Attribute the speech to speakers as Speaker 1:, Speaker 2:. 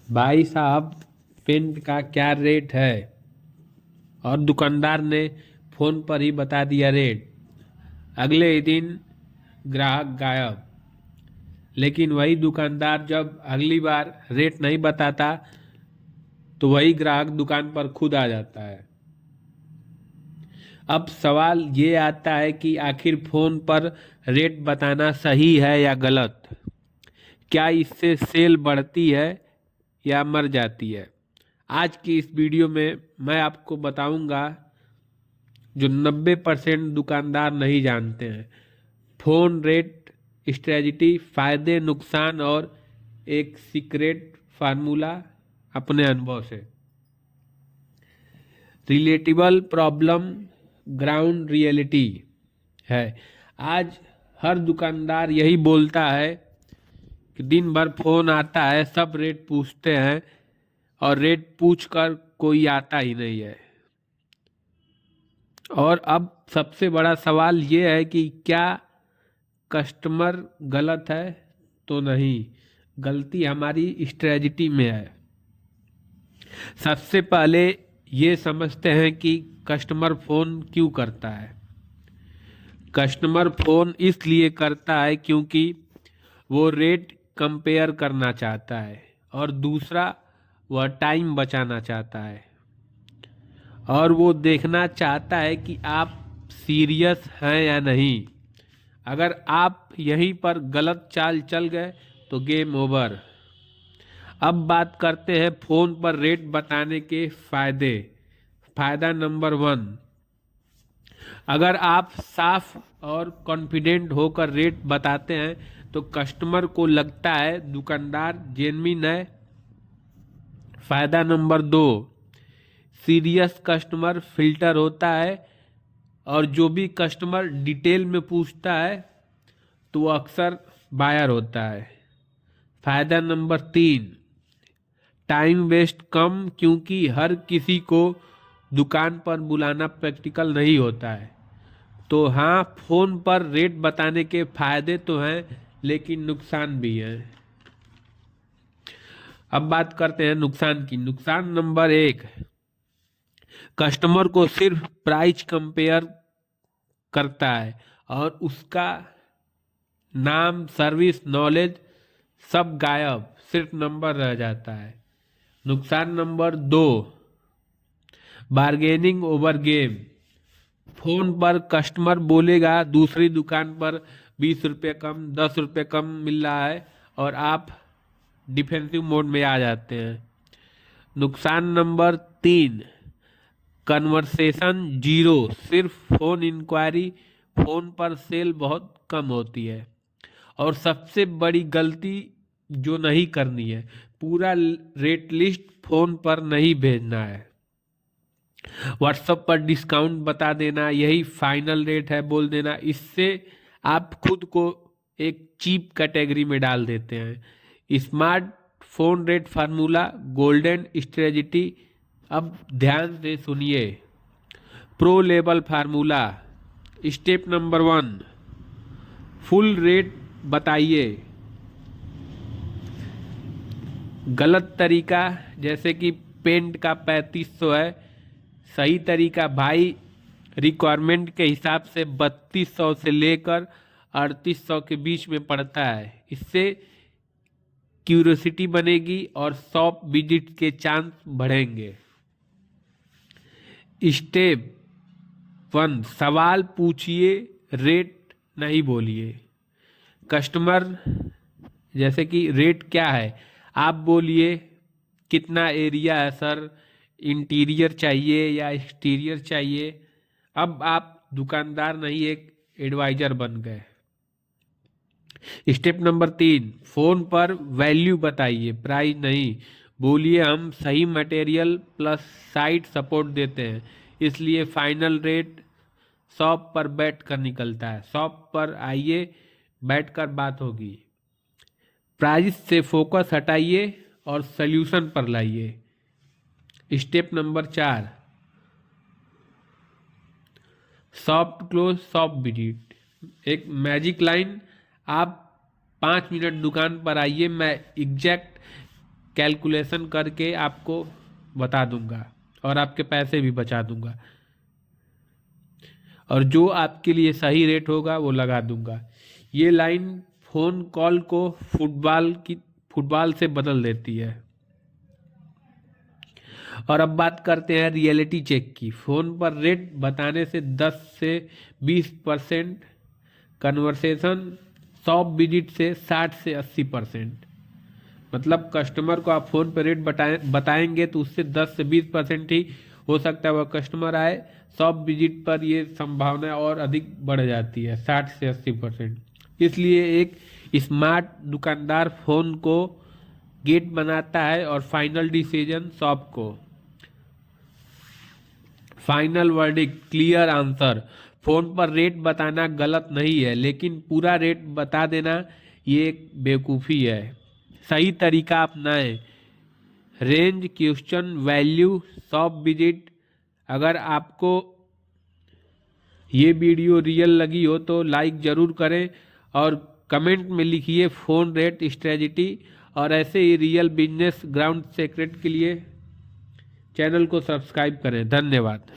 Speaker 1: भाई साहब, पेंट का क्या रेट है? और दुकानदार ने फोन पर ही बता दिया रेट। अगले ही दिन ग्राहक गायब। लेकिन वही दुकानदार जब अगली बार रेट नहीं बताता तो वही ग्राहक दुकान पर खुद आ जाता है। अब सवाल ये आता है कि आखिर फोन पर रेट बताना सही है या गलत? क्या इससे सेल बढ़ती है या मर जाती है? आज की इस वीडियो में मैं आपको बताऊंगा जो 90% दुकानदार नहीं जानते हैं। फोन रेट स्ट्रेटजी, फायदे नुकसान और एक सीक्रेट फार्मूला अपने अनुभव से। रिलेटेबल प्रॉब्लम, ग्राउंड रियलिटी है। आज हर दुकानदार यही बोलता है कि दिन भर फोन आता है, सब रेट पूछते हैं और रेट पूछकर कोई आता ही नहीं है। और अब सबसे बड़ा सवाल ये है कि क्या कस्टमर गलत है? तो नहीं, गलती हमारी स्ट्रेटजी में है। सबसे पहले ये समझते हैं कि कस्टमर फोन क्यों करता है। कस्टमर फोन इसलिए करता है क्योंकि वो रेट कंपेयर करना चाहता है और दूसरा वह टाइम बचाना चाहता है और वो देखना चाहता है कि आप सीरियस हैं या नहीं। अगर आप यहीं पर गलत चाल चल गए तो गेम ओवर। अब बात करते हैं फोन पर रेट बताने के फायदे। फायदा नंबर 1, अगर आप साफ और कॉन्फिडेंट होकर रेट बताते हैं तो कस्टमर को लगता है दुकानदार जेन्युइन है। फायदा नंबर 2, सीरियस कस्टमर फिल्टर होता है और जो भी कस्टमर डिटेल में पूछता है तो वो अक्सर बायर होता है। फायदा नंबर 3, टाइम वेस्ट कम, क्योंकि हर किसी को दुकान पर बुलाना प्रैक्टिकल नहीं होता है। तो हाँ, फोन पर रेट बताने के फायदे तो हैं लेकिन नुकसान भी हैं। अब बात करते हैं नुकसान की। नुकसान नंबर 1, कस्टमर को सिर्फ प्राइस कंपेयर करता है और उसका नाम, सर्विस, नॉलेज सब गायब, सिर्फ नंबर रह जाता है। नुकसान number 2, bargaining over game. Phone पर कस्टमर बोलेगा दूसरी दुकान पर 20 रुपये कम, 10 रुपये कम मिल रहा है और आप डिफेंसिव मोड में आ जाते हैं। नुकसान नंबर 3, कन्वर्सेशन जीरो, सिर्फ फोन इंक्वायरी। फोन पर सेल बहुत कम होती है। और सबसे बड़ी गलती जो नहीं करनी है, पूरा रेट लिस्ट फोन पर नहीं भेजना है। व्हाट्सएप पर डिस्काउंट बता देना, यही फाइनल रेट है बोल देना। इससे आप खुद को एक चीप कैटेगरी में डाल देते हैं। Smart phone rate formula, golden strategy. अब ध्यान से सुनिए। Pro level formula. Step number 1, full rate बताइए। गलत तरीका, जैसे कि पेंट का 3500 है, सही तरीका भाई रिक्वायरमेंट के हिसाब से 3200 से लेकर 3800 के बीच में पड़ता है। इससे क्यूरियोसिटी बनेगी और शॉप विजिट के चांस बढ़ेंगे। स्टेप 1, सवाल पूछिए, रेट नहीं बोलिए। कस्टमर, जैसे कि रेट क्या है, आप बोलिए कितना एरिया है सर, इंटीरियर चाहिए या एक्सटीरियर चाहिए। अब आप दुकानदार नहीं, एक एडवाइजर बन गए। स्टेप नंबर 3, फोन पर वैल्यू बताइए, प्राइस नहीं। बोलिए हम सही मटेरियल प्लस साइट सपोर्ट देते हैं, इसलिए फाइनल रेट शॉप पर बैठ कर निकलता है। शॉप पर आइए, बैठकर बात होगी। प्राइस से फोकस हटाइए और सल्यूशन पर लाइए। Step number 4, soft close soft visit. एक मैजिक लाइन, आप 5 मिनट दुकान पर आइए, मैं एग्जैक्ट कैलकुलेशन करके आपको बता दूंगा और आपके पैसे भी बचा दूंगा, और जो आपके लिए सही रेट होगा वो लगा दूंगा। ये लाइन फ़ोन कॉल को फुटबॉल से बदल देती है। और अब बात करते हैं रियलिटी चेक की। फ़ोन पर रेट बताने से 10 से 20% कन्वर्सेशन, 100 विजिट से 60 से 80%। मतलब कस्टमर को आप फ़ोन पर रेट बताएंगे तो उससे 10 से 20% ही हो सकता है वह कस्टमर आए। 100 विजिट पर ये संभावना और अधिक बढ़ जाती है, 60 से 80%। इसलिए एक स्मार्ट दुकानदार फ़ोन को गेट बनाता है और फाइनल डिसीजन शॉप को। Final verdict, clear answer. Phone पर रेट बताना गलत नहीं है, लेकिन पूरा रेट बता देना ये एक बेवकूफ़ी है। सही तरीका अपनाएं। Range, question, value, shop visit. अगर आपको ये वीडियो रियल लगी हो तो लाइक ज़रूर करें और कमेंट में लिखिए फ़ोन रेट स्ट्रेटजी। और ऐसे ही रियल बिजनेस ग्राउंड सीक्रेट के लिए चैनल को सब्सक्राइब करें। धन्यवाद।